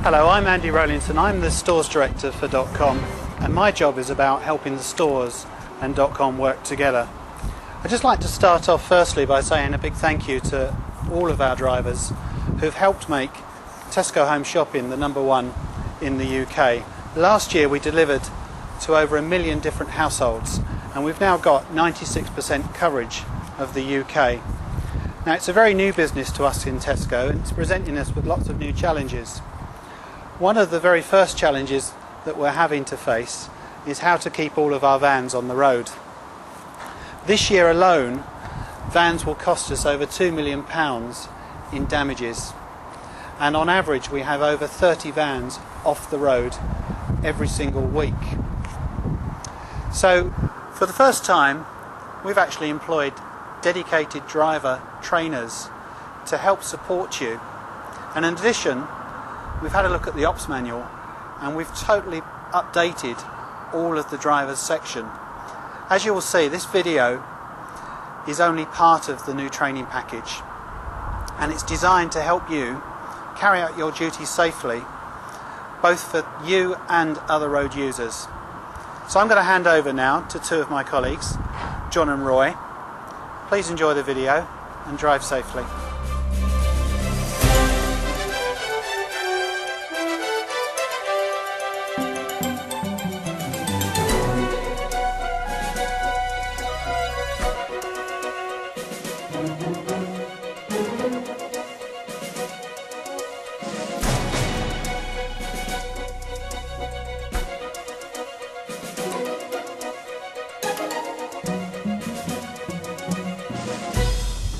Hello, I'm Andy Rowlinson. I'm the stores director for .com, and my job is about helping the stores and .com work together. I'd just like to start off firstly by saying a big thank you to all of our drivers who've helped make Tesco Home Shopping the #1 in the UK. Last year we delivered to over 1 million different households, and we've now got 96% coverage of the UK. Now, it's a very new business to us in Tesco, and it's presenting us with lots of new challenges. One of the very first challenges that we're having to face is how to keep all of our vans on the road. This year alone, vans will cost us over £2 million in damages, and on average we have over 30 vans off the road every single week. So for the first time we've actually employed dedicated driver trainers to help support you, and in addition we've had a look at the ops manual and we've totally updated all of the driver's section. As you will see, this video is only part of the new training package, and it's designed to help you carry out your duties safely, both for you and other road users. So I'm going to hand over now to two of my colleagues, John and Roy. Please enjoy the video and drive safely.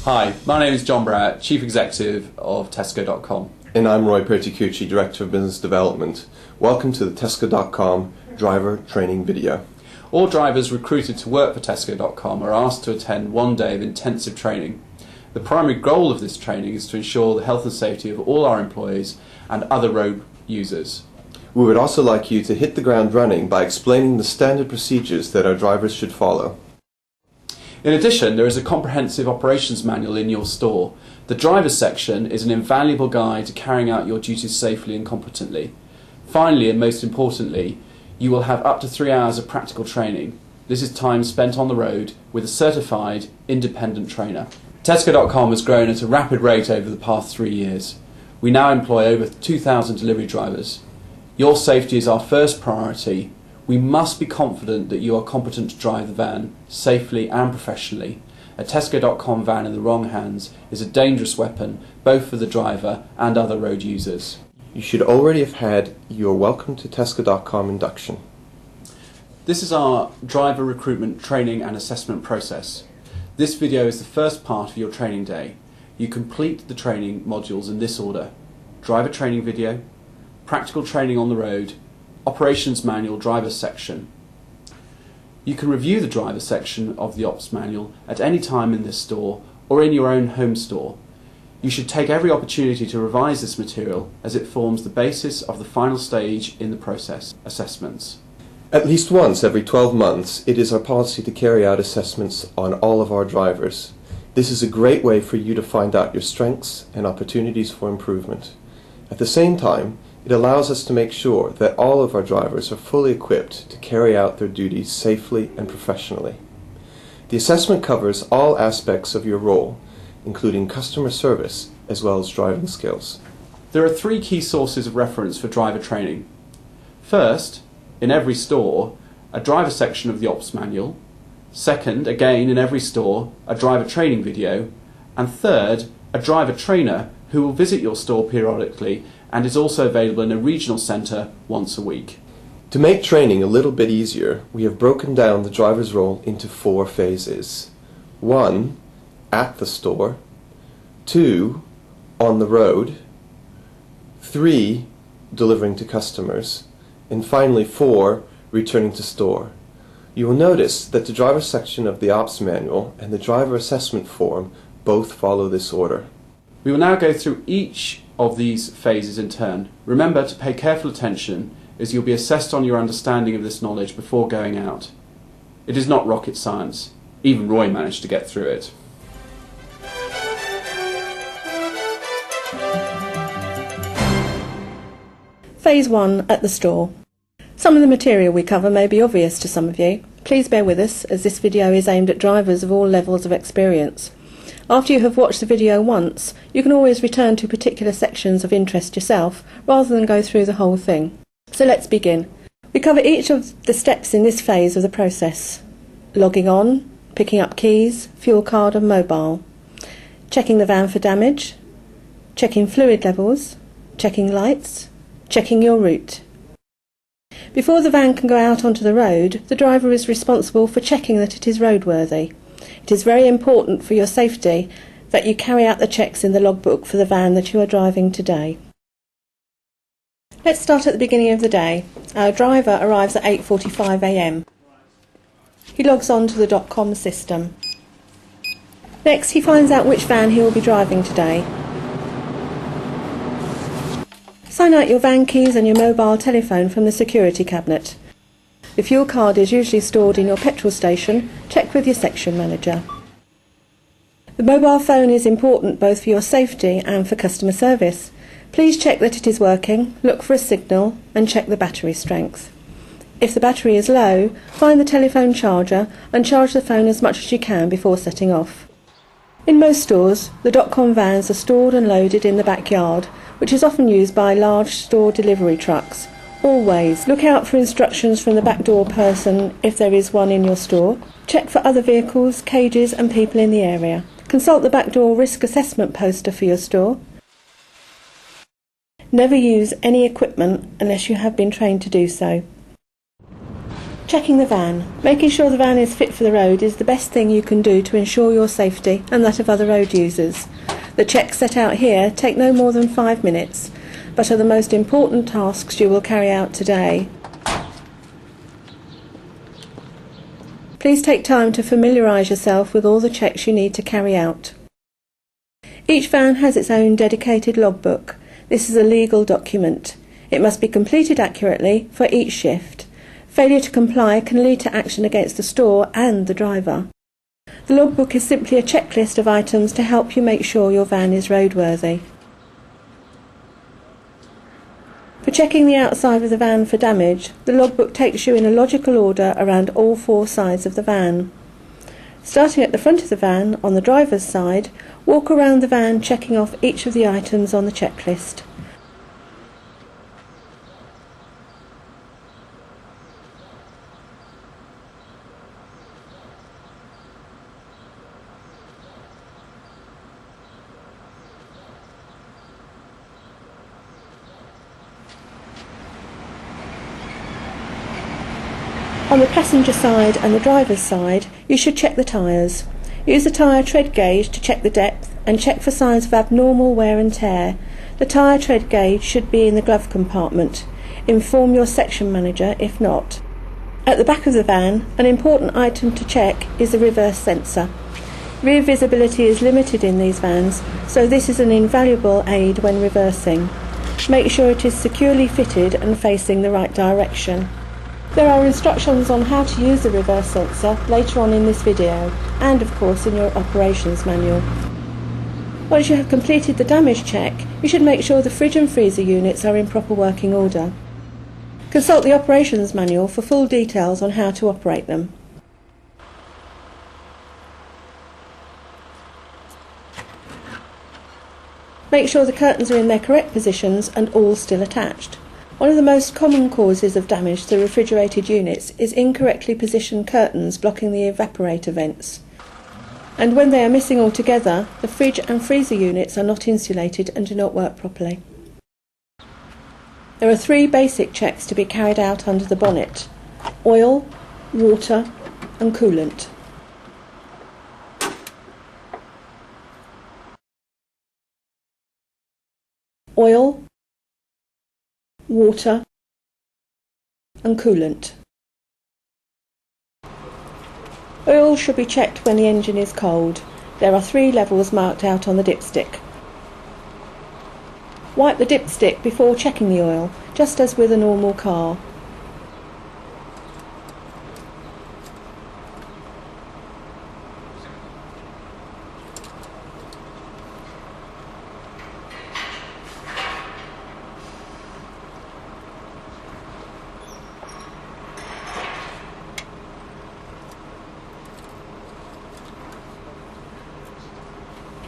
Hi, my name is John Browett, Chief Executive of Tesco.com. And I'm Roy Perticucci, Director of Business Development. Welcome to the Tesco.com driver training video. All drivers recruited to work for Tesco.com are asked to attend 1 day of intensive training. The primary goal of this training is to ensure the health and safety of all our employees and other road users. We would also like you to hit the ground running by explaining the standard procedures that our drivers should follow. In addition, there is a comprehensive operations manual in your store. The driver's section is an invaluable guide to carrying out your duties safely and competently. Finally, and most importantly, you will have up to 3 hours of practical training. This is time spent on the road with a certified independent trainer. Tesco.com has grown at a rapid rate over the past 3 years. We now employ over 2,000 delivery drivers. Your safety is our first priority. We must be confident that you are competent to drive the van safely and professionally. A Tesco.com van in the wrong hands is a dangerous weapon, both for the driver and other road users. You should already have had your Welcome to Tesco.com induction. This is our driver recruitment training and assessment process. This video is the first part of your training day. You complete the training modules in this order: driver training video, practical training on the road, operations manual driver section. You can review the driver section of the ops manual at any time in this store or in your own home store. You should take every opportunity to revise this material as it forms the basis of the final stage in the process, assessments. At least once every 12 months, it is our policy to carry out assessments on all of our drivers. This is a great way for you to find out your strengths and opportunities for improvement. At the same time, it allows us to make sure that all of our drivers are fully equipped to carry out their duties safely and professionally. The assessment covers all aspects of your role, including customer service as well as driving skills. There are 3 key sources of reference for driver training. First, in every store, a driver section of the ops manual. Second, again in every store, a driver training video. And third, a driver trainer who will visit your store periodically and is also available in a regional centre once a week. To make training a little bit easier, we have broken down the driver's role into 4 phases. 1, at the store. 2, on the road. 3, delivering to customers. And finally 4, returning to store. You will notice that the driver section of the ops manual and the driver assessment form both follow this order. We will now go through each of these phases in turn. Remember to pay careful attention, as you'll be assessed on your understanding of this knowledge before going out. It is not rocket science. Even Roy managed to get through it. Phase 1 at the store. Some of the material we cover may be obvious to some of you. Please bear with us, as this video is aimed at drivers of all levels of experience. After you have watched the video once, you can always return to particular sections of interest yourself, rather than go through the whole thing. So let's begin. We cover each of the steps in this phase of the process. Logging on, picking up keys, fuel card and mobile. Checking the van for damage. Checking fluid levels. Checking lights. Checking your route. Before the van can go out onto the road, the driver is responsible for checking that it is roadworthy. It is very important for your safety that you carry out the checks in the logbook for the van that you are driving today. Let's start at the beginning of the day. Our driver arrives at 8:45 a.m. He logs on to the .com system. Next, he finds out which van he will be driving today. Sign out your van keys and your mobile telephone from the security cabinet. The fuel card is usually stored in your petrol station. Check with your section manager. The mobile phone is important both for your safety and for customer service. Please check that it is working, look for a signal and check the battery strength. If the battery is low, find the telephone charger and charge the phone as much as you can before setting off. In most stores, the .com vans are stored and loaded in the backyard, which is often used by large store delivery trucks. Always look out for instructions from the back door person if there is one in your store. Check for other vehicles, cages and people in the area. Consult the back door risk assessment poster for your store. Never use any equipment unless you have been trained to do so. Checking the van. Making sure the van is fit for the road is the best thing you can do to ensure your safety and that of other road users. The checks set out here take no more than 5 minutes, but are the most important tasks you will carry out today. Please take time to familiarise yourself with all the checks you need to carry out. Each van has its own dedicated logbook. This is a legal document. It must be completed accurately for each shift. Failure to comply can lead to action against the store and the driver. The logbook is simply a checklist of items to help you make sure your van is roadworthy. For checking the outside of the van for damage, the logbook takes you in a logical order around all 4 sides of the van. Starting at the front of the van, on the driver's side, walk around the van checking off each of the items on the checklist. On the passenger side and the driver's side, you should check the tyres. Use the tyre tread gauge to check the depth and check for signs of abnormal wear and tear. The tyre tread gauge should be in the glove compartment. Inform your section manager if not. At the back of the van, an important item to check is the reverse sensor. Rear visibility is limited in these vans, so this is an invaluable aid when reversing. Make sure it is securely fitted and facing the right direction. There are instructions on how to use the reverse sensor later on in this video, and of course in your operations manual. Once you have completed the damage check, you should make sure the fridge and freezer units are in proper working order. Consult the operations manual for full details on how to operate them. Make sure the curtains are in their correct positions and all still attached. One of the most common causes of damage to refrigerated units is incorrectly positioned curtains blocking the evaporator vents. And when they are missing altogether, the fridge and freezer units are not insulated and do not work properly. There are 3 basic checks to be carried out under the bonnet: oil, water and coolant. Oil, water and coolant. Oil should be checked when the engine is cold. There are 3 levels marked out on the dipstick. Wipe the dipstick before checking the oil, just as with a normal car.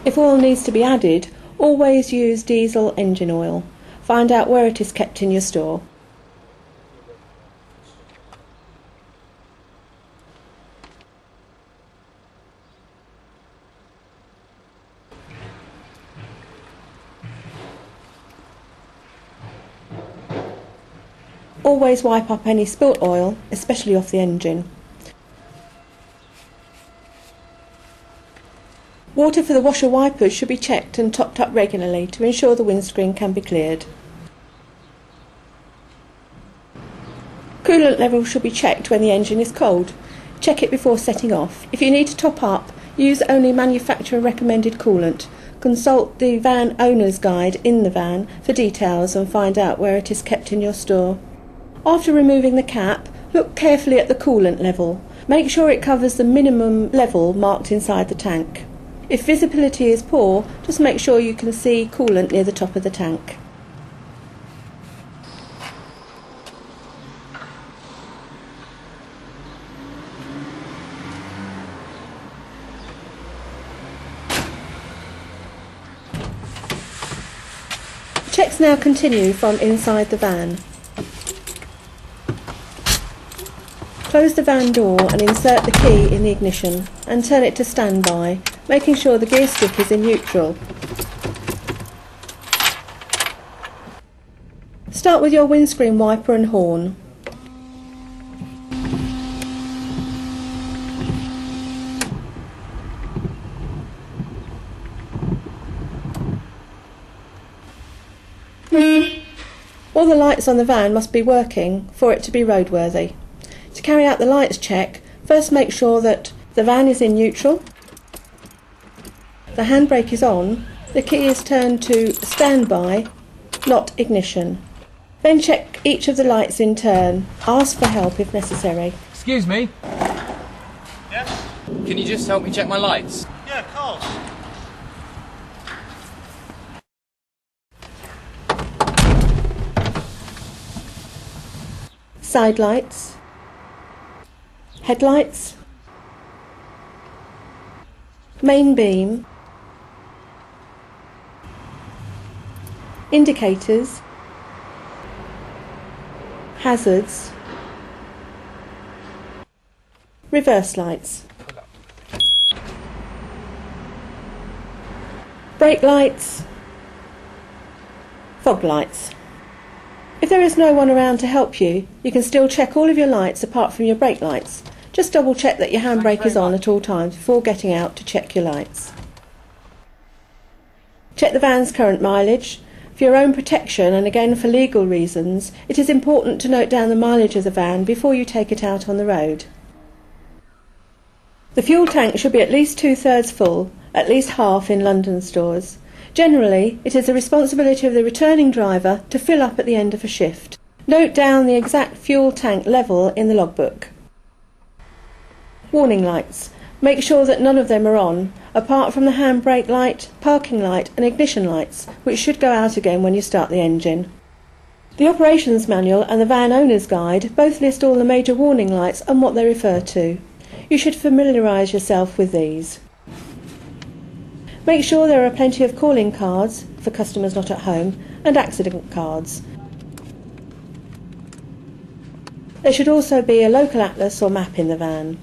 If oil needs to be added, always use diesel engine oil. Find out where it is kept in your store. Always wipe up any spilt oil, especially off the engine. Water for the washer wipers should be checked and topped up regularly to ensure the windscreen can be cleared. Coolant levels should be checked when the engine is cold. Check it before setting off. If you need to top up, use only manufacturer recommended coolant. Consult the van owner's guide in the van for details and find out where it is kept in your store. After removing the cap, look carefully at the coolant level. Make sure it covers the minimum level marked inside the tank. If visibility is poor, just make sure you can see coolant near the top of the tank. Checks now continue from inside the van. Close the van door and insert the key in the ignition and turn it to standby, making sure the gear stick is in neutral. Start with your windscreen wiper and horn. All the lights on the van must be working for it to be roadworthy. To carry out the lights check, first make sure that the van is in neutral, the handbrake is on, the key is turned to standby, not ignition. Then check each of the lights in turn. Ask for help if necessary. Excuse me? Yes? Can you just help me check my lights? Yeah, of course. Side lights, headlights, main beam, indicators, hazards, reverse lights, brake lights, fog lights. If there is no one around to help you, you can still check all of your lights apart from your brake lights. Just double check that your handbrake is on at all times before getting out to check your lights. Check the van's current mileage. For your own protection and again for legal reasons, it is important to note down the mileage of the van before you take it out on the road. The fuel tank should be at least 2/3 full, at least half in London stores. Generally, it is the responsibility of the returning driver to fill up at the end of a shift. Note down the exact fuel tank level in the logbook. Warning lights. Make sure that none of them are on, apart from the handbrake light, parking light and ignition lights, which should go out again when you start the engine. The operations manual and the van owner's guide both list all the major warning lights and what they refer to. You should familiarise yourself with these. Make sure there are plenty of calling cards for customers not at home and accident cards. There should also be a local atlas or map in the van.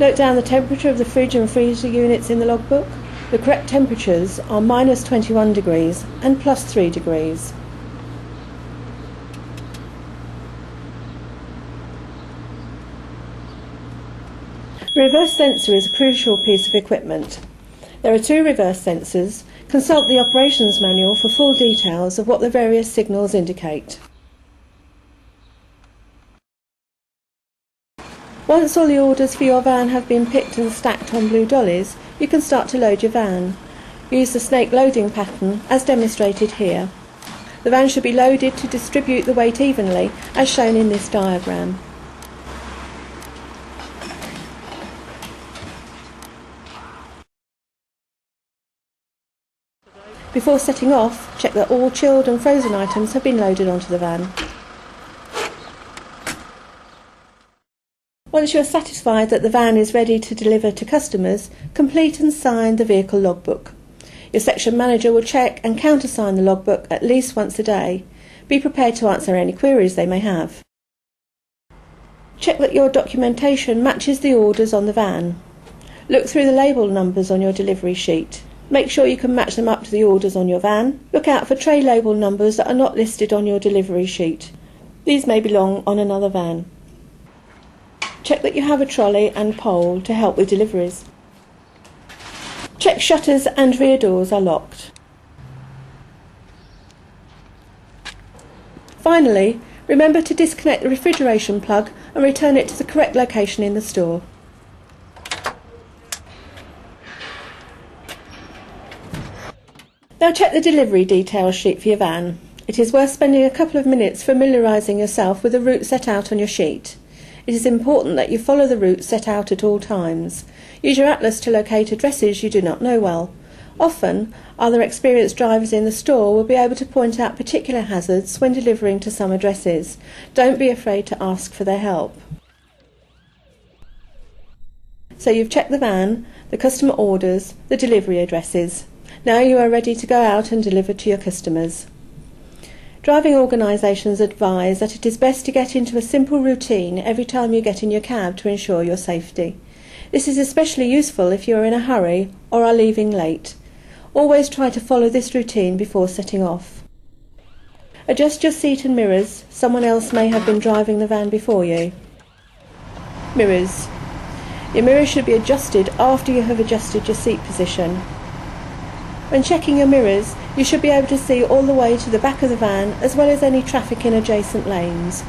Note down the temperature of the fridge and freezer units in the logbook. The correct temperatures are -21 degrees and +3 degrees. The reverse sensor is a crucial piece of equipment. There are 2 reverse sensors. Consult the operations manual for full details of what the various signals indicate. Once all the orders for your van have been picked and stacked on blue dollies, you can start to load your van. Use the snake loading pattern as demonstrated here. The van should be loaded to distribute the weight evenly as shown in this diagram. Before setting off, check that all chilled and frozen items have been loaded onto the van. Once you are satisfied that the van is ready to deliver to customers, complete and sign the vehicle logbook. Your section manager will check and countersign the logbook at least once a day. Be prepared to answer any queries they may have. Check that your documentation matches the orders on the van. Look through the label numbers on your delivery sheet. Make sure you can match them up to the orders on your van. Look out for tray label numbers that are not listed on your delivery sheet. These may belong on another van. Check that you have a trolley and pole to help with deliveries. Check shutters and rear doors are locked. Finally, remember to disconnect the refrigeration plug and return it to the correct location in the store. Now check the delivery details sheet for your van. It is worth spending a couple of minutes familiarising yourself with the route set out on your sheet. It is important that you follow the route set out at all times. Use your atlas to locate addresses you do not know well. Often, other experienced drivers in the store will be able to point out particular hazards when delivering to some addresses. Don't be afraid to ask for their help. So you've checked the van, the customer orders, the delivery addresses. Now you are ready to go out and deliver to your customers. Driving organisations advise that it is best to get into a simple routine every time you get in your cab to ensure your safety. This is especially useful if you are in a hurry or are leaving late. Always try to follow this routine before setting off. Adjust your seat and mirrors. Someone else may have been driving the van before you. Mirrors. Your mirrors should be adjusted after you have adjusted your seat position. When checking your mirrors, you should be able to see all the way to the back of the van as well as any traffic in adjacent lanes.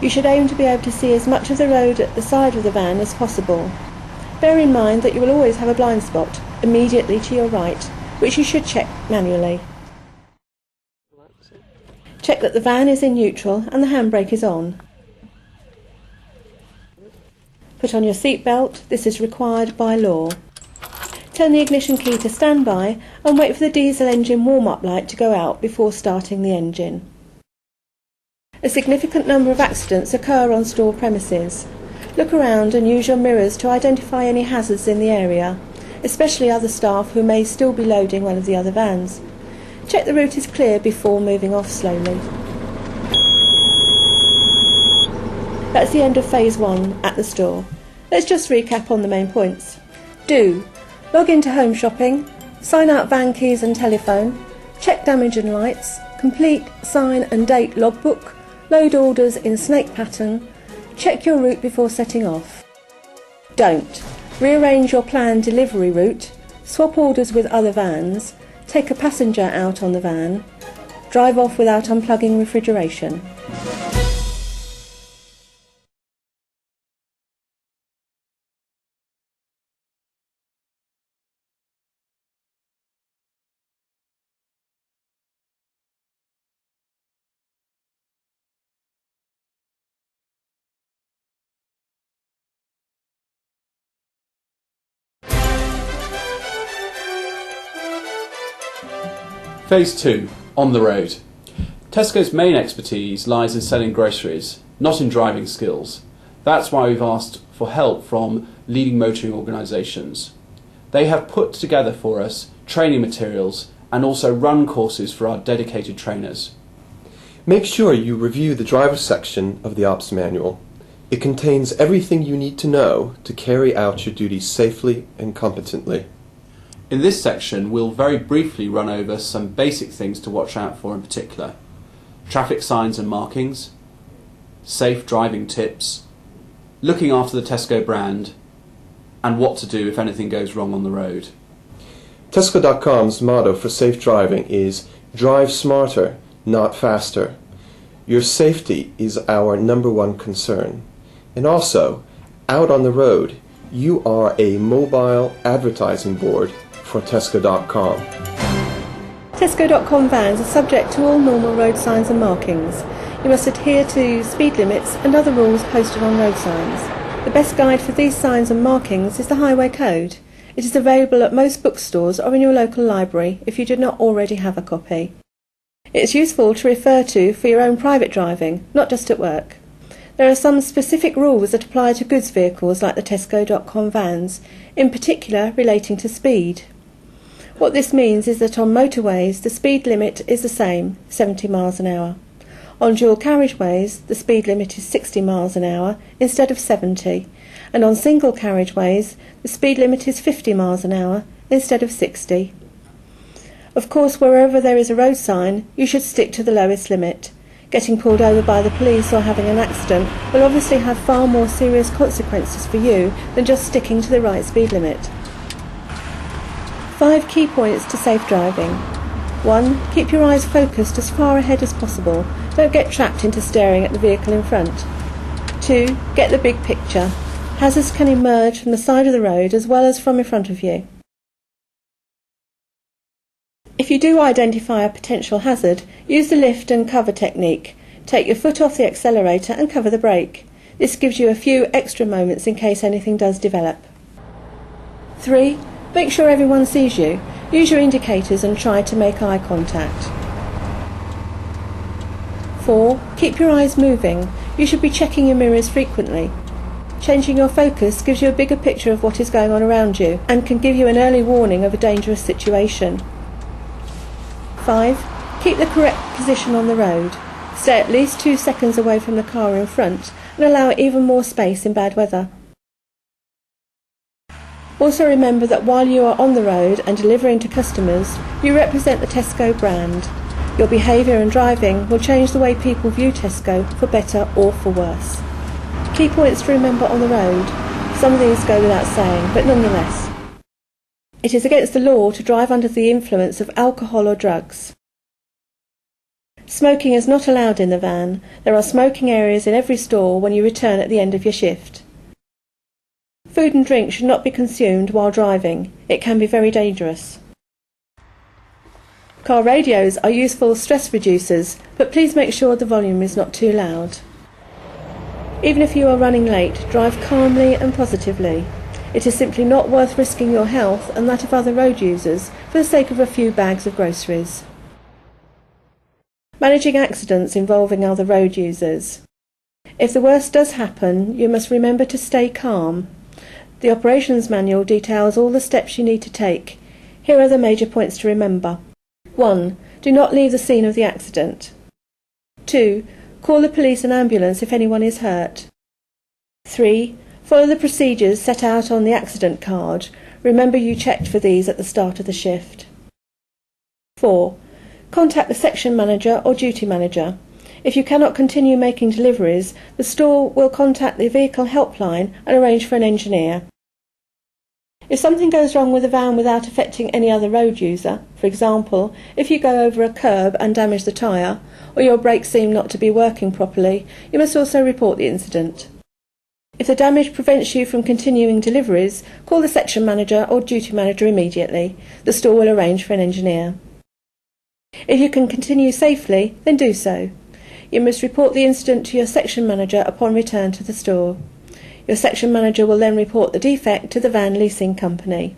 You should aim to be able to see as much of the road at the side of the van as possible. Bear in mind that you will always have a blind spot immediately to your right, which you should check manually. Check that the van is in neutral and the handbrake is on. Put on your seat belt. This is required by law. Turn the ignition key to standby and wait for the diesel engine warm-up light to go out before starting the engine. A significant number of accidents occur on store premises. Look around and use your mirrors to identify any hazards in the area, especially other staff who may still be loading one of the other vans. Check the route is clear before moving off slowly. That's the end of phase 1 at the store. Let's just recap on the main points. Do log into Home Shopping, sign out van keys and telephone, check damage and lights, complete, sign and date logbook, load orders in snake pattern, check your route before setting off. Don't rearrange your planned delivery route, swap orders with other vans, take a passenger out on the van, drive off without unplugging refrigeration. Phase 2, on the road. Tesco's main expertise lies in selling groceries, not in driving skills. That's why we've asked for help from leading motoring organisations. They have put together for us training materials and also run courses for our dedicated trainers. Make sure you review the driver's section of the Ops Manual. It contains everything you need to know to carry out your duties safely and competently. In this section, we'll very briefly run over some basic things to watch out for in particular. Traffic signs and markings, safe driving tips, looking after the Tesco brand, and what to do if anything goes wrong on the road. Tesco.com's motto for safe driving is "Drive smarter, not faster." Your safety is our #1 concern. And also, out on the road, you are a mobile advertising board for Tesco.com. Tesco.com vans are subject to all normal road signs and markings. You must adhere to speed limits and other rules posted on road signs. The best guide for these signs and markings is the Highway Code. It is available at most bookstores or in your local library if you do not already have a copy. It is useful to refer to for your own private driving, not just at work. There are some specific rules that apply to goods vehicles like the Tesco.com vans, in particular relating to speed. What this means is that on motorways the speed limit is the same, 70 miles an hour. On dual carriageways the speed limit is 60 miles an hour instead of 70, and on single carriageways the speed limit is 50 miles an hour instead of 60. Of course, wherever there is a road sign, you should stick to the lowest limit. Getting pulled over by the police or having an accident will obviously have far more serious consequences for you than just sticking to the right speed limit. 5 key points to safe driving. 1. Keep your eyes focused as far ahead as possible. Don't get trapped into staring at the vehicle in front. 2. Get the big picture. Hazards can emerge from the side of the road as well as from in front of you. If you do identify a potential hazard, use the lift and cover technique. Take your foot off the accelerator and cover the brake. This gives you a few extra moments in case anything does develop. 3. Make sure everyone sees you. Use your indicators and try to make eye contact. 4. Keep your eyes moving. You should be checking your mirrors frequently. Changing your focus gives you a bigger picture of what is going on around you and can give you an early warning of a dangerous situation. 5. Keep the correct position on the road. Stay at least 2 seconds away from the car in front and allow even more space in bad weather. Also remember that while you are on the road and delivering to customers, you represent the Tesco brand. Your behaviour and driving will change the way people view Tesco for better or for worse. Key points to remember on the road. Some of these go without saying, but nonetheless. It is against the law to drive under the influence of alcohol or drugs. Smoking is not allowed in the van. There are smoking areas in every store when you return at the end of your shift. Food and drink should not be consumed while driving. It can be very dangerous. Car radios are useful stress reducers, but please make sure the volume is not too loud. Even if you are running late, drive calmly and positively. It is simply not worth risking your health and that of other road users for the sake of a few bags of groceries. Managing accidents involving other road users. If the worst does happen, you must remember to stay calm. The operations manual details all the steps you need to take. Here are the major points to remember. 1. Do not leave the scene of the accident. 2. Call the police and ambulance if anyone is hurt. 3. Follow the procedures set out on the accident card. Remember you checked for these at the start of the shift. 4. Contact the section manager or duty manager. If you cannot continue making deliveries, the store will contact the vehicle helpline and arrange for an engineer. If something goes wrong with the van without affecting any other road user, for example, if you go over a curb and damage the tyre, or your brakes seem not to be working properly, you must also report the incident. If the damage prevents you from continuing deliveries, call the section manager or duty manager immediately. The store will arrange for an engineer. If you can continue safely, then do so. You must report the incident to your section manager upon return to the store. Your section manager will then report the defect to the van leasing company.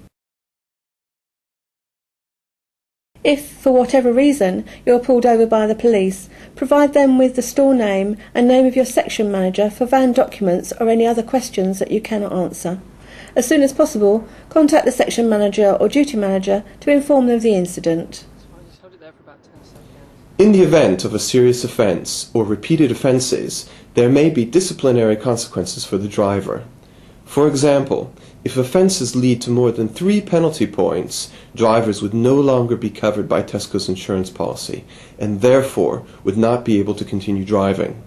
If, for whatever reason, you are pulled over by the police, provide them with the store name and name of your section manager for van documents or any other questions that you cannot answer. As soon as possible, contact the section manager or duty manager to inform them of the incident. In the event of a serious offence or repeated offences, there may be disciplinary consequences for the driver. For example, if offences lead to more than 3 penalty points, drivers would no longer be covered by Tesco's insurance policy and therefore would not be able to continue driving.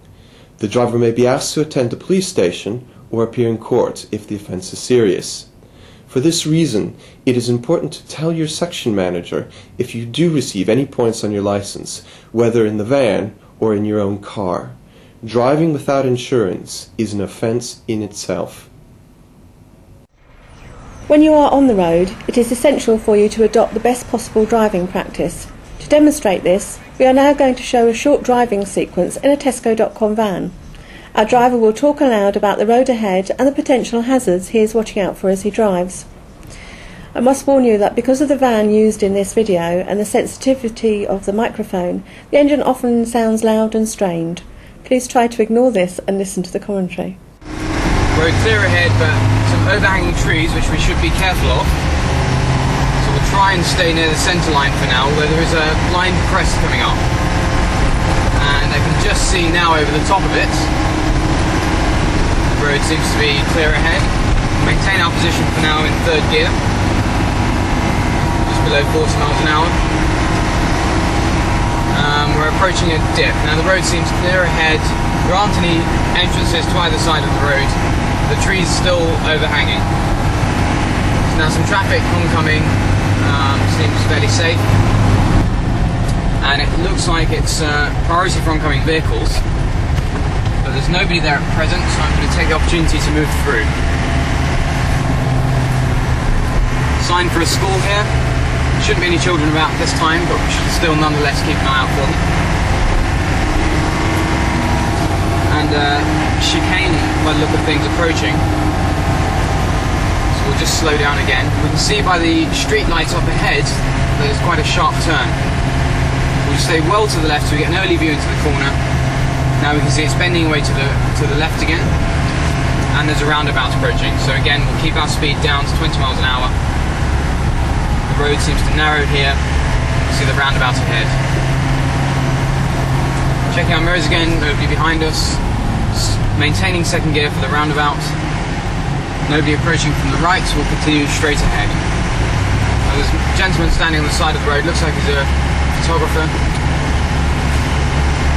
The driver may be asked to attend a police station or appear in court if the offence is serious. For this reason, it is important to tell your section manager if you do receive any points on your license, whether in the van or in your own car. Driving without insurance is an offence in itself. When you are on the road, it is essential for you to adopt the best possible driving practice. To demonstrate this, we are now going to show a short driving sequence in a Tesco.com van. Our driver will talk aloud about the road ahead and the potential hazards he is watching out for as he drives. I must warn you that because of the van used in this video and the sensitivity of the microphone, the engine often sounds loud and strained. Please try to ignore this and listen to the commentary. Road clear ahead, but some overhanging trees which we should be careful of. So we'll try and stay near the centre line for now, although there is a blind crest coming up. And I can just see now over the top of it, the road seems to be clear ahead. Maintain our position for now in 3rd gear, just below 40 miles an hour. We're approaching a dip. Now the road seems clear ahead. There aren't any entrances to either side of the road. The trees still overhanging. There's now some traffic oncoming. Seems fairly safe. And it looks like it's priority for oncoming vehicles. But there's nobody there at present, so I'm going to take the opportunity to move through. Sign for a school here. Shouldn't be any children about this time, but we should still nonetheless keep an eye out for them. And chicane, by the look of things, approaching. So we'll just slow down again. We can see by the street lights up ahead that there's quite a sharp turn. We'll stay well to the left so we get an early view into the corner. Now we can see it's bending away to the left again. And there's a roundabout approaching. So again, we'll keep our speed down to 20 miles an hour. The road seems to narrow here. See the roundabout ahead. Checking our mirrors again, nobody behind us. Maintaining 2nd gear for the roundabout. Nobody approaching from the right, so we'll continue straight ahead. There's a gentleman standing on the side of the road, looks like he's a photographer.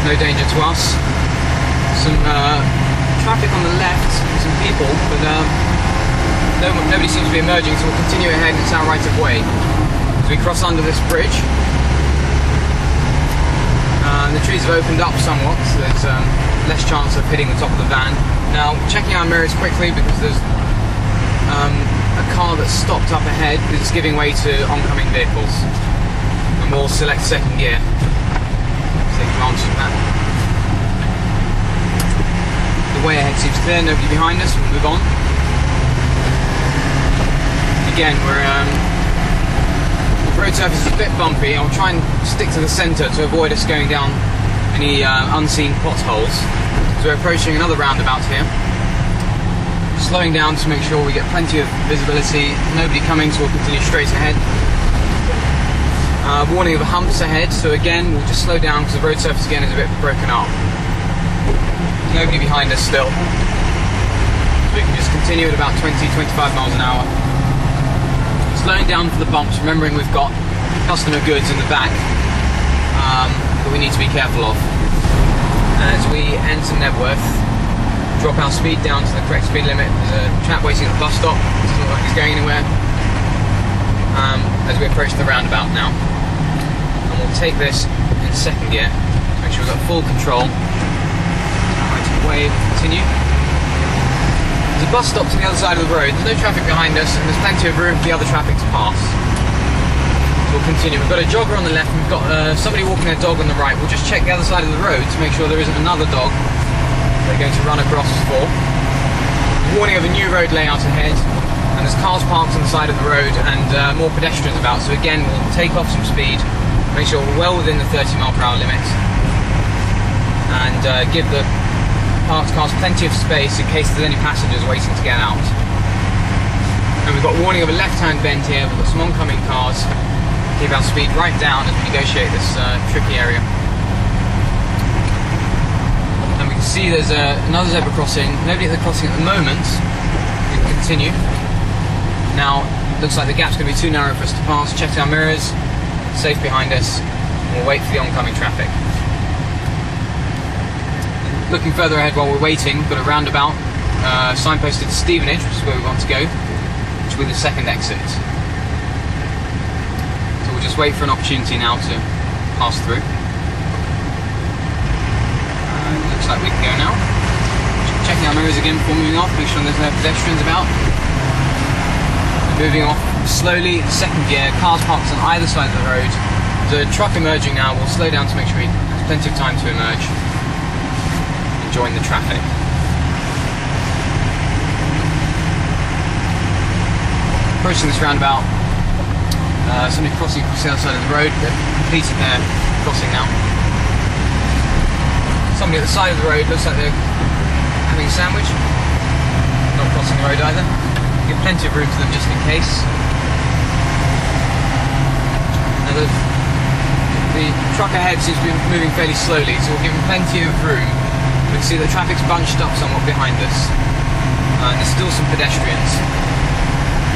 No danger to us. Some traffic on the left, some people, but nobody seems to be emerging, so we'll continue ahead. It's our right of way. As we cross under this bridge, the trees have opened up somewhat, so there's less chance of hitting the top of the van. Now, checking our mirrors quickly because there's a car that's stopped up ahead because it's giving way to oncoming vehicles. And we'll select 2nd gear. Take advantage of that. The way ahead seems clear, nobody behind us, we'll move on. Again, the road surface is a bit bumpy. I'll try and stick to the centre to avoid us going down any unseen potholes. So we're approaching another roundabout here. Slowing down to make sure we get plenty of visibility. Nobody coming, so we'll continue straight ahead. Warning of humps ahead, so again we'll just slow down because the road surface again is a bit broken up. Nobody behind us still. So we can just continue at about 20-25 miles an hour. Slowing down for the bumps, remembering we've got customer goods in the back that we need to be careful of. As we enter Nebworth, drop our speed down to the correct speed limit. There's a chap waiting at the bus stop, doesn't look like he's going anywhere. As we approach the roundabout now. And we'll take this in 2nd gear to make sure we've got full control. Right away, continue. There's a bus stop to the other side of the road. There's no traffic behind us, and there's plenty of room for the other traffic to pass. So we'll continue. We've got a jogger on the left, and we've got somebody walking their dog on the right. We'll just check the other side of the road to make sure there isn't another dog they're going to run across for. Warning of a new road layout ahead, and there's cars parked on the side of the road and more pedestrians about. So again, we'll take off some speed, make sure we're well within the 30-mile-per-hour limit, and give the parked cars plenty of space in case there's any passengers waiting to get out. And we've got warning of a left-hand bend here. We've got some oncoming cars. Keep our speed right down as we negotiate this tricky area. And we can see there's another zebra crossing. Nobody at the crossing at the moment. We can continue. Now, looks like the gap's going to be too narrow for us to pass. Check our mirrors. Safe behind us. And we'll wait for the oncoming traffic. Looking further ahead while we're waiting, we've got a roundabout signposted to Stevenage, which is where we want to go, which will be the 2nd exit. So we'll just wait for an opportunity now to pass through. Looks like we can go now. Checking our mirrors again before moving off, make sure there's no pedestrians about. Moving off slowly, 2nd gear, cars parked on either side of the road. There's a truck emerging now, we'll slow down to make sure we have plenty of time to emerge. Join the traffic. Approaching this roundabout, somebody crossing across the other side of the road. They've completed their crossing now. Somebody at the side of the road looks like they're having a sandwich. Not crossing the road either. Give plenty of room for them just in case. Now the truck ahead seems to be moving fairly slowly, so we'll give them plenty of room. We can see the traffic's bunched up somewhat behind us. And there's still some pedestrians.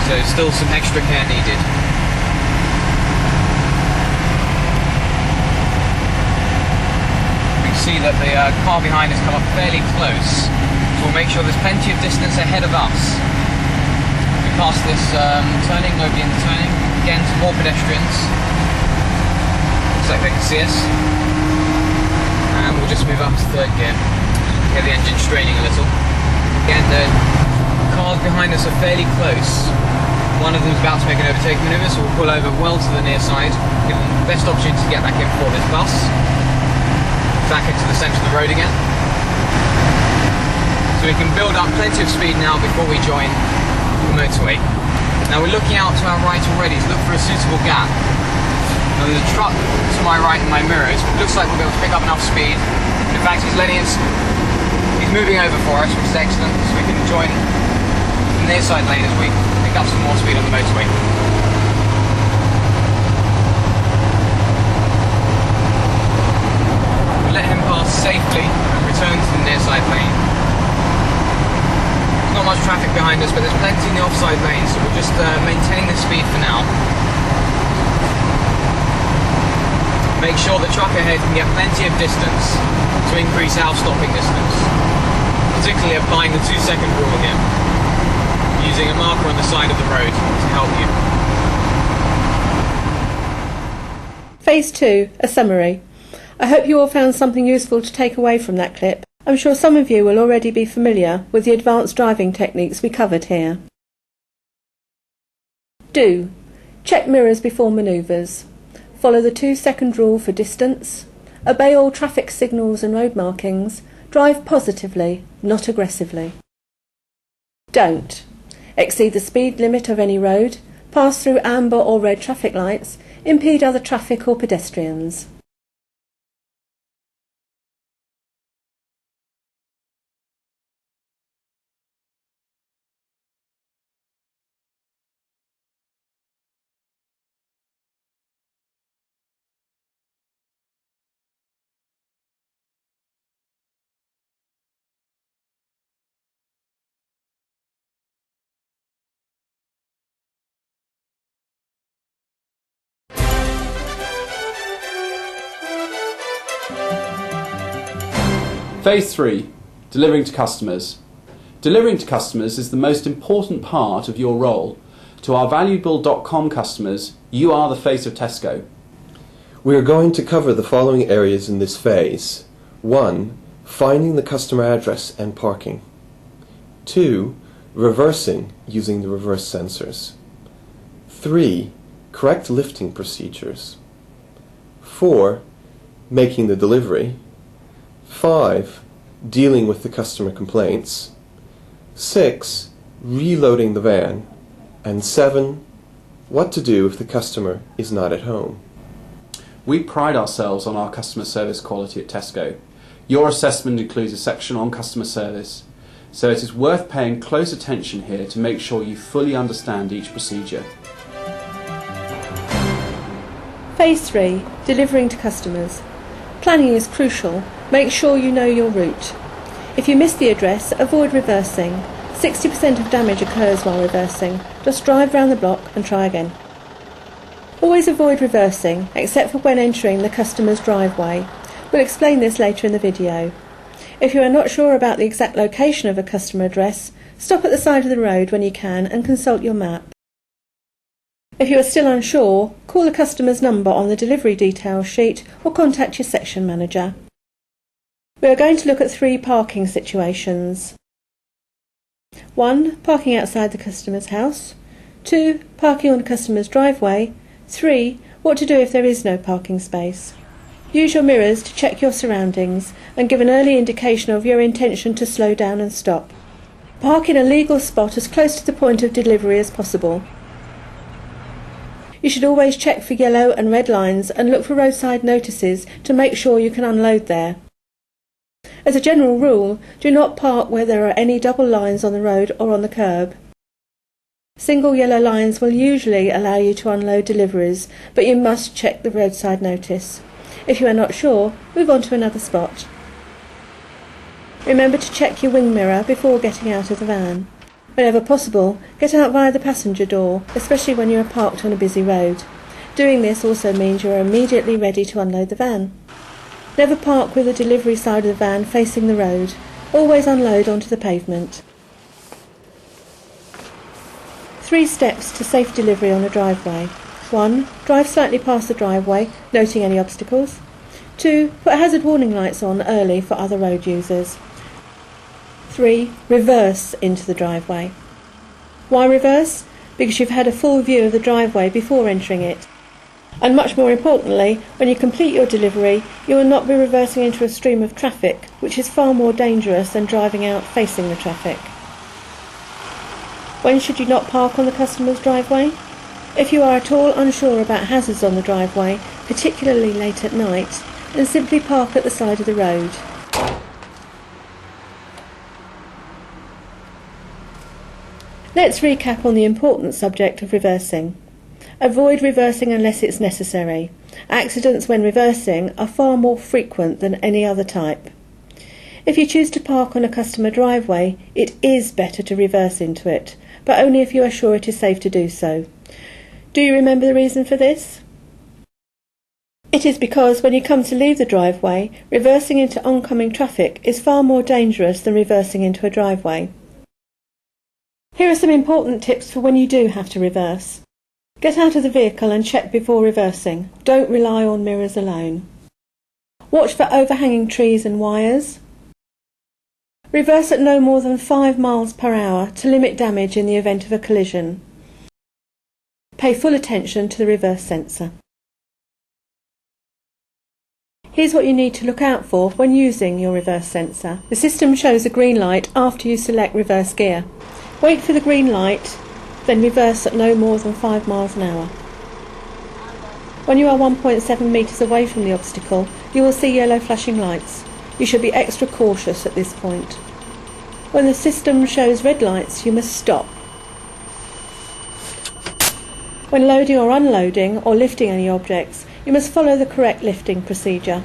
So still some extra care needed. See that the car behind has come up fairly close, so we'll make sure there's plenty of distance ahead of us. We pass this turning, nobody in the turning. Again, some more pedestrians. Looks like they can see us. And we'll just move up to third gear. Hear the engine straining a little. Again, the cars behind us are fairly close. One of them is about to make an overtake manoeuvre, so we'll pull over well to the near side, give them the best opportunity to get back in before this bus. Back into the centre of the road again. So we can build up plenty of speed now before we join the motorway. Now we're looking out to our right already to look for a suitable gap. Now there's a truck to my right in my mirrors. It looks like we'll be able to pick up enough speed. In fact, he's moving over for us, which is excellent, so we can join the near side lane as we pick up some more speed on the motorway. Let him pass safely and return to the near side lane. There's not much traffic behind us, but there's plenty in the offside lane, so we'll just maintain this speed for now. Make sure the truck ahead can get plenty of distance to increase our stopping distance. Particularly applying the 2-second rule here, using a marker on the side of the road to help you. Phase 2, a summary. I hope you all found something useful to take away from that clip. I'm sure some of you will already be familiar with the advanced driving techniques we covered here. Do. Check mirrors before manoeuvres. Follow the 2-second rule for distance. Obey all traffic signals and road markings. Drive positively, not aggressively. Don't. Exceed the speed limit of any road. Pass through amber or red traffic lights. Impede other traffic or pedestrians. Phase 3, delivering to customers. Delivering to customers is the most important part of your role. To our valuable.com customers, you are the face of Tesco. We are going to cover the following areas in this phase. 1. Finding the customer address and parking. 2. Reversing using the reverse sensors. 3. Correct lifting procedures. 4. Making the delivery. 5. Dealing with the customer complaints. 6. Reloading the van. And 7. What to do if the customer is not at home. We pride ourselves on our customer service quality at Tesco. Your assessment includes a section on customer service, so it is worth paying close attention here to make sure you fully understand each procedure. Phase 3, delivering to customers. Planning is crucial. Make sure you know your route. If you miss the address, avoid reversing. 60% of damage occurs while reversing. Just drive round the block and try again. Always avoid reversing, except for when entering the customer's driveway. We'll explain this later in the video. If you are not sure about the exact location of a customer address, stop at the side of the road when you can and consult your map. If you are still unsure, call the customer's number on the delivery details sheet or contact your section manager. We are going to look at 3 parking situations. 1. Parking outside the customer's house. 2. Parking on a customer's driveway. 3. What to do if there is no parking space. Use your mirrors to check your surroundings and give an early indication of your intention to slow down and stop. Park in a legal spot as close to the point of delivery as possible. You should always check for yellow and red lines and look for roadside notices to make sure you can unload there. As a general rule, do not park where there are any double lines on the road or on the curb. Single yellow lines will usually allow you to unload deliveries, but you must check the roadside notice. If you are not sure, move on to another spot. Remember to check your wing mirror before getting out of the van. Whenever possible, get out via the passenger door, especially when you are parked on a busy road. Doing this also means you are immediately ready to unload the van. Never park with the delivery side of the van facing the road. Always unload onto the pavement. 3 steps to safe delivery on a driveway. 1. Drive slightly past the driveway, noting any obstacles. 2. Put hazard warning lights on early for other road users. 3. Reverse into the driveway. Why reverse? Because you've had a full view of the driveway before entering it. And much more importantly, when you complete your delivery, you will not be reversing into a stream of traffic, which is far more dangerous than driving out facing the traffic. When should you not park on the customer's driveway? If you are at all unsure about hazards on the driveway, particularly late at night, then simply park at the side of the road. Let's recap on the important subject of reversing. Avoid reversing unless it's necessary. Accidents when reversing are far more frequent than any other type. If you choose to park on a customer driveway, it is better to reverse into it, but only if you are sure it is safe to do so. Do you remember the reason for this? It is because when you come to leave the driveway, reversing into oncoming traffic is far more dangerous than reversing into a driveway. Here are some important tips for when you do have to reverse. Get out of the vehicle and check before reversing. Don't rely on mirrors alone. Watch for overhanging trees and wires. Reverse at no more than 5 miles per hour to limit damage in the event of a collision. Pay full attention to the reverse sensor. Here's what you need to look out for when using your reverse sensor. The system shows a green light after you select reverse gear. Wait for the green light, then reverse at no more than 5 miles an hour. When you are 1.7 metres away from the obstacle, you will see yellow flashing lights. You should be extra cautious at this point. When the system shows red lights, you must stop. When loading or unloading or lifting any objects, you must follow the correct lifting procedure.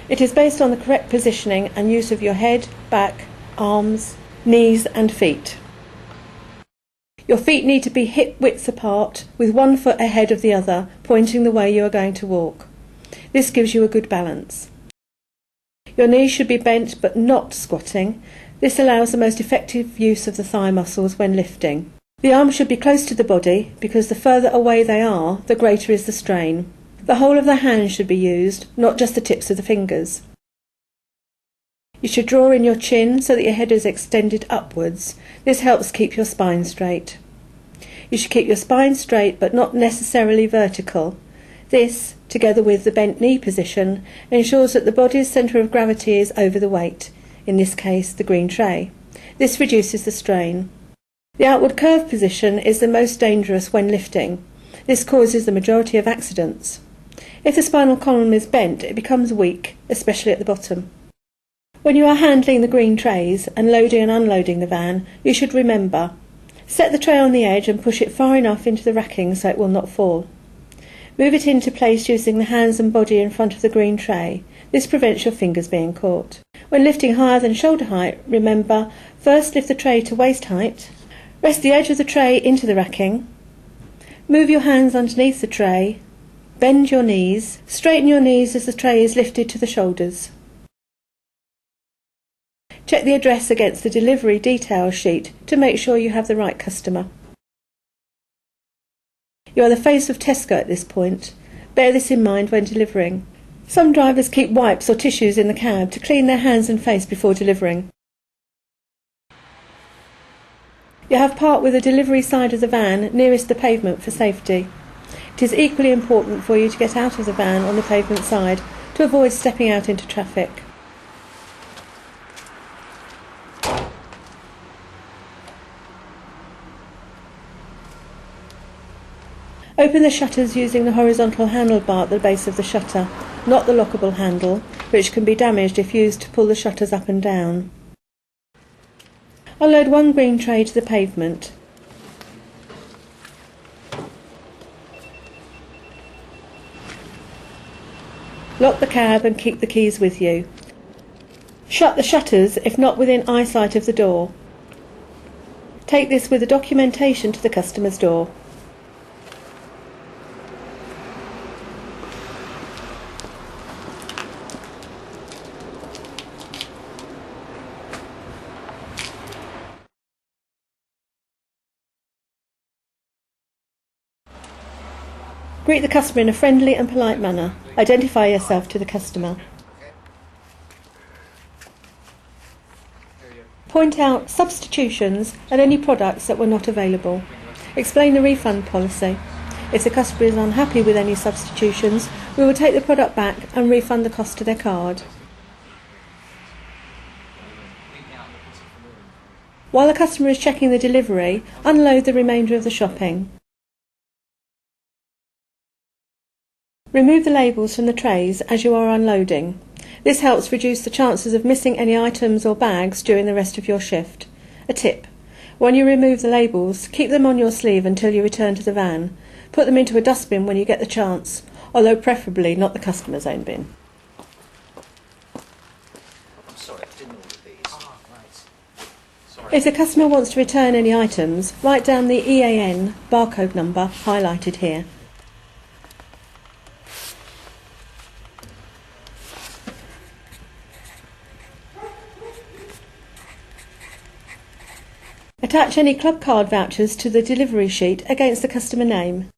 It is based on the correct positioning and use of your head, back, arms, knees and feet. Your feet need to be hip width apart, with one foot ahead of the other, pointing the way you are going to walk. This gives you a good balance. Your knees should be bent but not squatting. This allows the most effective use of the thigh muscles when lifting. The arms should be close to the body because the further away they are, the greater is the strain. The whole of the hand should be used, not just the tips of the fingers. You should draw in your chin so that your head is extended upwards. This helps keep your spine straight. You should keep your spine straight but not necessarily vertical. This, together with the bent knee position, ensures that the body's centre of gravity is over the weight, in this case the green tray. This reduces the strain. The outward curve position is the most dangerous when lifting. This causes the majority of accidents. If the spinal column is bent, it becomes weak, especially at the bottom. When you are handling the green trays and loading and unloading the van, you should remember: set the tray on the edge and push it far enough into the racking so it will not fall. Move it into place using the hands and body in front of the green tray. This prevents your fingers being caught. When lifting higher than shoulder height, remember: first lift the tray to waist height, rest the edge of the tray into the racking, move your hands underneath the tray, bend your knees, straighten your knees as the tray is lifted to the shoulders. Check the address against the delivery details sheet to make sure you have the right customer. You are the face of Tesco at this point. Bear this in mind when delivering. Some drivers keep wipes or tissues in the cab to clean their hands and face before delivering. You have parked with the delivery side of the van nearest the pavement for safety. It is equally important for you to get out of the van on the pavement side to avoid stepping out into traffic. Open the shutters using the horizontal handlebar at the base of the shutter, not the lockable handle, which can be damaged if used to pull the shutters up and down. Unload one green tray to the pavement. Lock the cab and keep the keys with you. Shut the shutters if not within eyesight of the door. Take this with the documentation to the customer's door. Greet the customer in a friendly and polite manner. Identify yourself to the customer. Point out substitutions and any products that were not available. Explain the refund policy. If the customer is unhappy with any substitutions, we will take the product back and refund the cost to their card. While the customer is checking the delivery, unload the remainder of the shopping. Remove the labels from the trays as you are unloading. This helps reduce the chances of missing any items or bags during the rest of your shift. A tip: when you remove the labels, keep them on your sleeve until you return to the van. Put them into a dustbin when you get the chance, although preferably not the customer's own bin. I'm sorry, I didn't order these. Ah, right. Sorry. If the customer wants to return any items, write down the EAN barcode number highlighted here. Attach any club card vouchers to the delivery sheet against the customer name.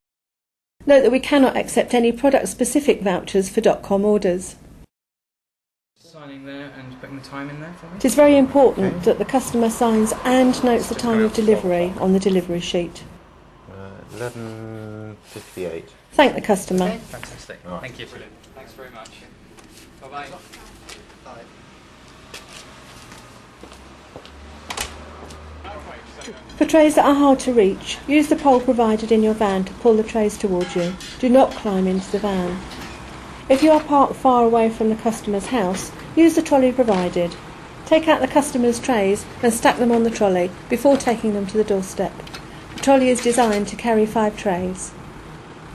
Note that we cannot accept any product-specific vouchers for .com orders. Signing there and putting the time in there for me. It is very important that the customer signs and notes the time of delivery on the delivery sheet. 11:58. Thank the customer. Okay, fantastic. Right. Thank you. Brilliant. Thanks very much. Bye-bye. For trays that are hard to reach, use the pole provided in your van to pull the trays towards you. Do not climb into the van. If you are parked far away from the customer's house, use the trolley provided. Take out the customer's trays and stack them on the trolley before taking them to the doorstep. The trolley is designed to carry 5 trays.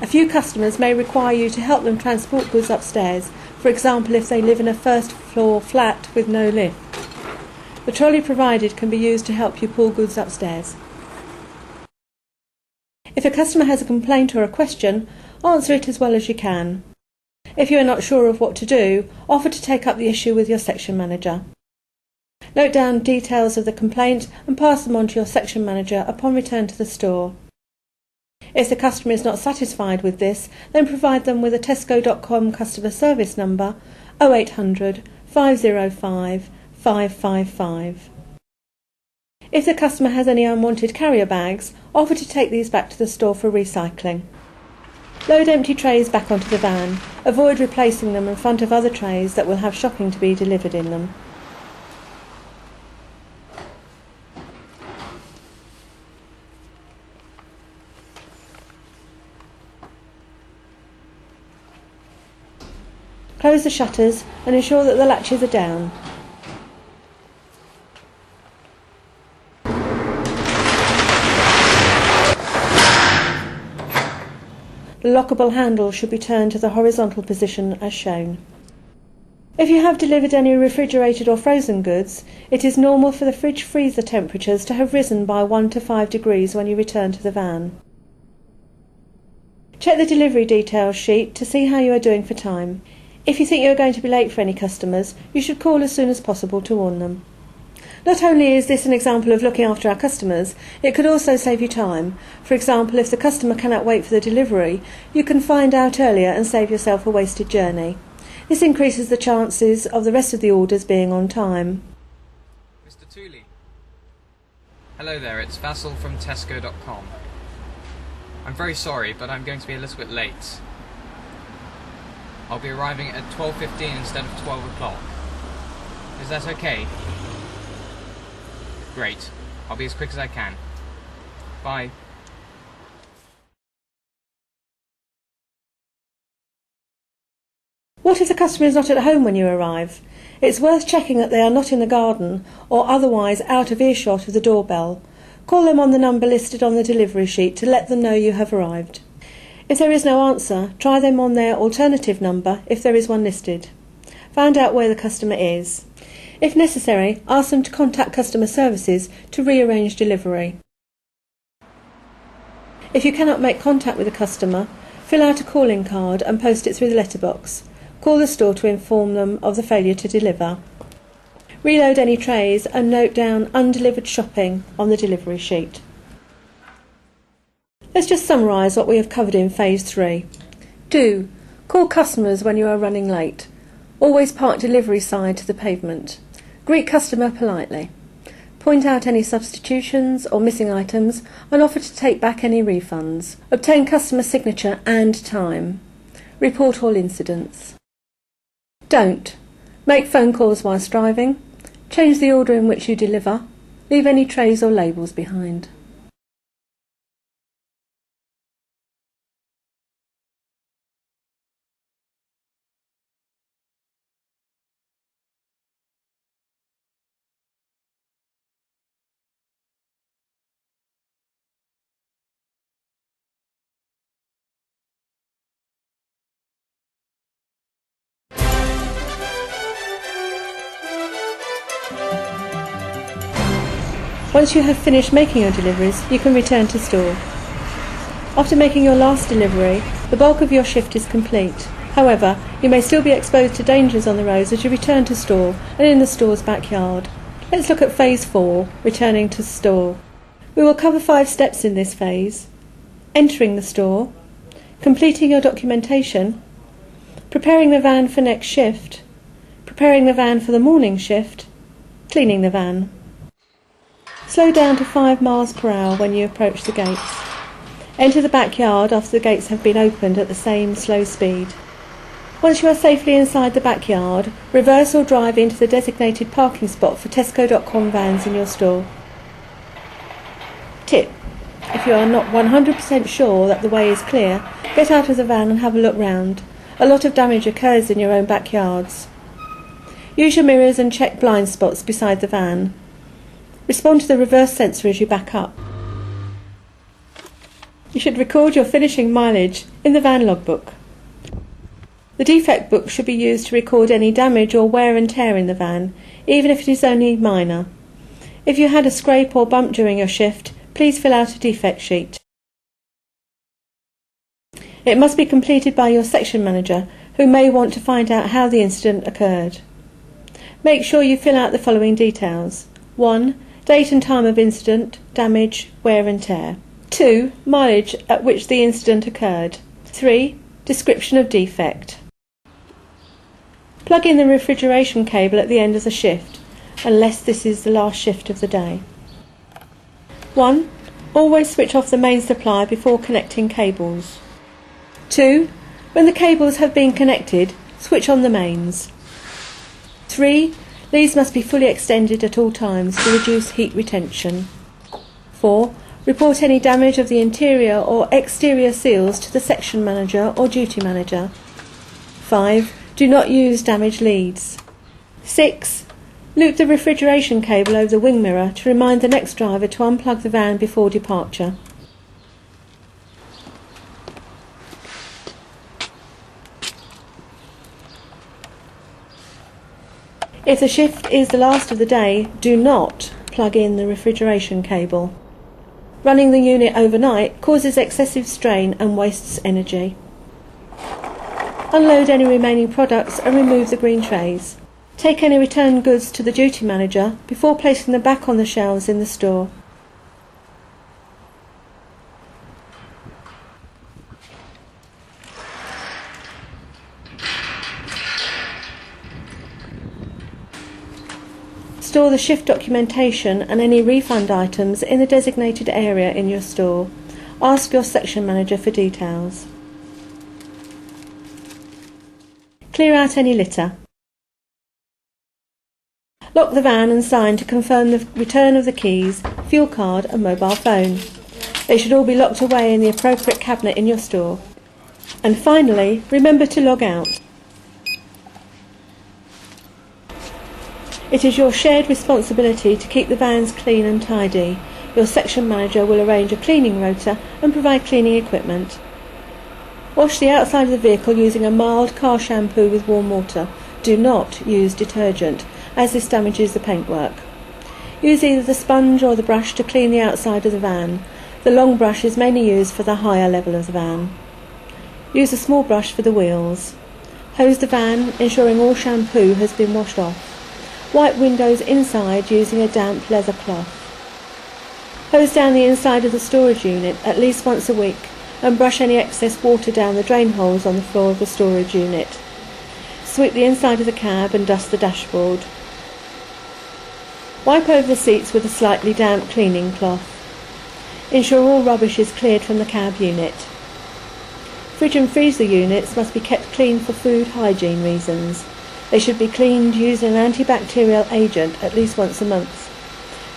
A few customers may require you to help them transport goods upstairs, for example if they live in a first floor flat with no lift. The trolley provided can be used to help you pull goods upstairs. If a customer has a complaint or a question, answer it as well as you can. If you are not sure of what to do, offer to take up the issue with your section manager. Note down details of the complaint and pass them on to your section manager upon return to the store. If the customer is not satisfied with this, then provide them with a Tesco.com customer service number 0800 505 555. If the customer has any unwanted carrier bags, offer to take these back to the store for recycling. Load empty trays back onto the van. Avoid replacing them in front of other trays that will have shopping to be delivered in them. Close the shutters and ensure that the latches are down. The lockable handle should be turned to the horizontal position as shown. If you have delivered any refrigerated or frozen goods, it is normal for the fridge freezer temperatures to have risen by 1 to 5 degrees when you return to the van. Check the delivery details sheet to see how you are doing for time. If you think you are going to be late for any customers, you should call as soon as possible to warn them. Not only is this an example of looking after our customers, it could also save you time. For example, if the customer cannot wait for the delivery, you can find out earlier and save yourself a wasted journey. This increases the chances of the rest of the orders being on time. Mr. Tooley. Hello there, it's Vassal from Tesco.com. I'm very sorry, but I'm going to be a little bit late. I'll be arriving at 12:15 instead of 12 o'clock. Is that okay? Great. I'll be as quick as I can. Bye. What if the customer is not at home when you arrive? It's worth checking that they are not in the garden or otherwise out of earshot of the doorbell. Call them on the number listed on the delivery sheet to let them know you have arrived. If there is no answer, try them on their alternative number if there is one listed. Find out where the customer is. If necessary, ask them to contact customer services to rearrange delivery. If you cannot make contact with the customer, fill out a calling card and post it through the letterbox. Call the store to inform them of the failure to deliver. Reload any trays and note down undelivered shopping on the delivery sheet. Let's just summarise what we have covered in Phase 3. Do. Call customers when you are running late. Always park delivery side to the pavement. Greet customer politely. Point out any substitutions or missing items and offer to take back any refunds. Obtain customer signature and time. Report all incidents. Don't. Make phone calls whilst driving. Change the order in which you deliver. Leave any trays or labels behind. Once you have finished making your deliveries, you can return to store. After making your last delivery, the bulk of your shift is complete. However, you may still be exposed to dangers on the roads as you return to store and in the store's backyard. Let's look at Phase 4, returning to store. We will cover 5 steps in this phase: entering the store, completing your documentation, preparing the van for next shift, preparing the van for the morning shift, cleaning the van. Slow down to 5 miles per hour when you approach the gates. Enter the backyard after the gates have been opened at the same slow speed. Once you are safely inside the backyard, reverse or drive into the designated parking spot for Tesco.com vans in your store. Tip: if you are not 100% sure that the way is clear, get out of the van and have a look round. A lot of damage occurs in your own backyards. Use your mirrors and check blind spots beside the van. Respond to the reverse sensor as you back up. You should record your finishing mileage in the van logbook. The defect book should be used to record any damage or wear and tear in the van, even if it is only minor. If you had a scrape or bump during your shift, please fill out a defect sheet. It must be completed by your section manager, who may want to find out how the incident occurred. Make sure you fill out the following details. 1. Date and time of incident, damage, wear and tear. 2. Mileage at which the incident occurred. 3. Description of defect. Plug in the refrigeration cable at the end of the shift, unless this is the last shift of the day. 1. Always switch off the main supply before connecting cables. 2. When the cables have been connected, switch on the mains. 3. Leads must be fully extended at all times to reduce heat retention. 4. Report any damage of the interior or exterior seals to the section manager or duty manager. 5. Do not use damaged leads. 6. Loop the refrigeration cable over the wing mirror to remind the next driver to unplug the van before departure. If the shift is the last of the day, do not plug in the refrigeration cable. Running the unit overnight causes excessive strain and wastes energy. Unload any remaining products and remove the green trays. Take any returned goods to the duty manager before placing them back on the shelves in the store. Store the shift documentation and any refund items in the designated area in your store. Ask your section manager for details. Clear out any litter. Lock the van and sign to confirm the return of the keys, fuel card and mobile phone. They should all be locked away in the appropriate cabinet in your store. And finally, remember to log out. It is your shared responsibility to keep the vans clean and tidy. Your section manager will arrange a cleaning rota and provide cleaning equipment. Wash the outside of the vehicle using a mild car shampoo with warm water. Do not use detergent, as this damages the paintwork. Use either the sponge or the brush to clean the outside of the van. The long brush is mainly used for the higher level of the van. Use a small brush for the wheels. Hose the van, ensuring all shampoo has been washed off. Wipe windows inside using a damp leather cloth. Hose down the inside of the storage unit at least once a week and brush any excess water down the drain holes on the floor of the storage unit. Sweep the inside of the cab and dust the dashboard. Wipe over the seats with a slightly damp cleaning cloth. Ensure all rubbish is cleared from the cab unit. Fridge and freezer units must be kept clean for food hygiene reasons. They should be cleaned using an antibacterial agent at least once a month.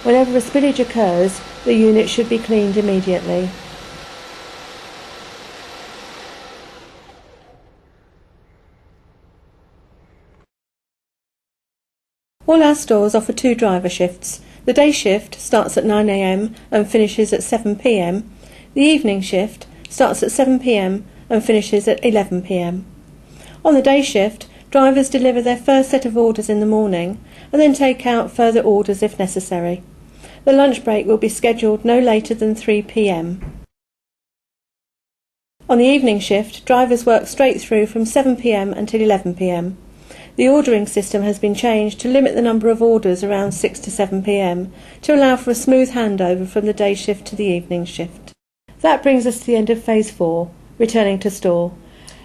Whenever a spillage occurs, the unit should be cleaned immediately. All our stores offer 2 driver shifts. The day shift starts at 9 a.m. and finishes at 7 p.m. The evening shift starts at 7 p.m. and finishes at 11 p.m. On the day shift, drivers deliver their first set of orders in the morning and then take out further orders if necessary. The lunch break will be scheduled no later than 3 p.m. On the evening shift, drivers work straight through from 7 p.m. until 11 p.m. The ordering system has been changed to limit the number of orders around 6 to 7 p.m. to allow for a smooth handover from the day shift to the evening shift. That brings us to the end of Phase 4, returning to store.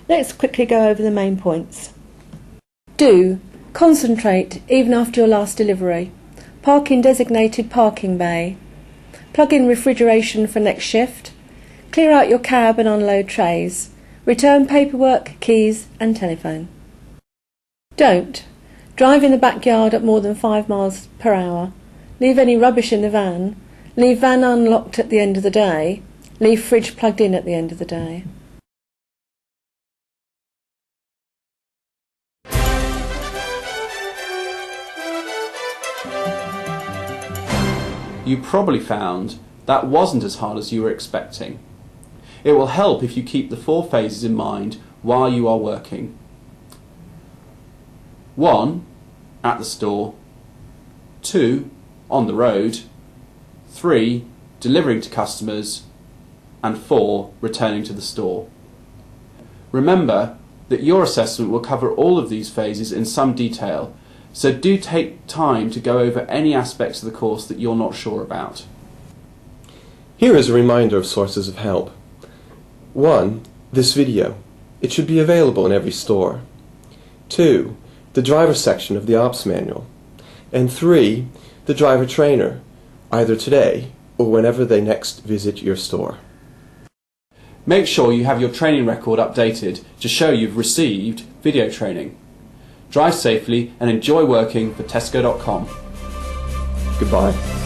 Let's quickly go over the main points. Do concentrate even after your last delivery. Park in designated parking bay. Plug in refrigeration for next shift. Clear out your cab and unload trays. Return paperwork, keys and telephone. Don't drive in the backyard at more than 5 miles per hour. Leave any rubbish in the van. Leave van unlocked at the end of the day. Leave fridge plugged in at the end of the day. You probably found that wasn't as hard as you were expecting. It will help if you keep the 4 phases in mind while you are working. 1. At the store. 2. On the road. 3. Delivering to customers. And 4. Returning to the store. Remember that your assessment will cover all of these phases in some detail, so do take time to go over any aspects of the course that you're not sure about. Here is a reminder of sources of help. 1. This video. It should be available in every store. 2. The driver section of the ops manual. And 3. The driver trainer, either today or whenever they next visit your store. Make sure you have your training record updated to show you've received video training. Drive safely and enjoy working for Tesco.com. Goodbye.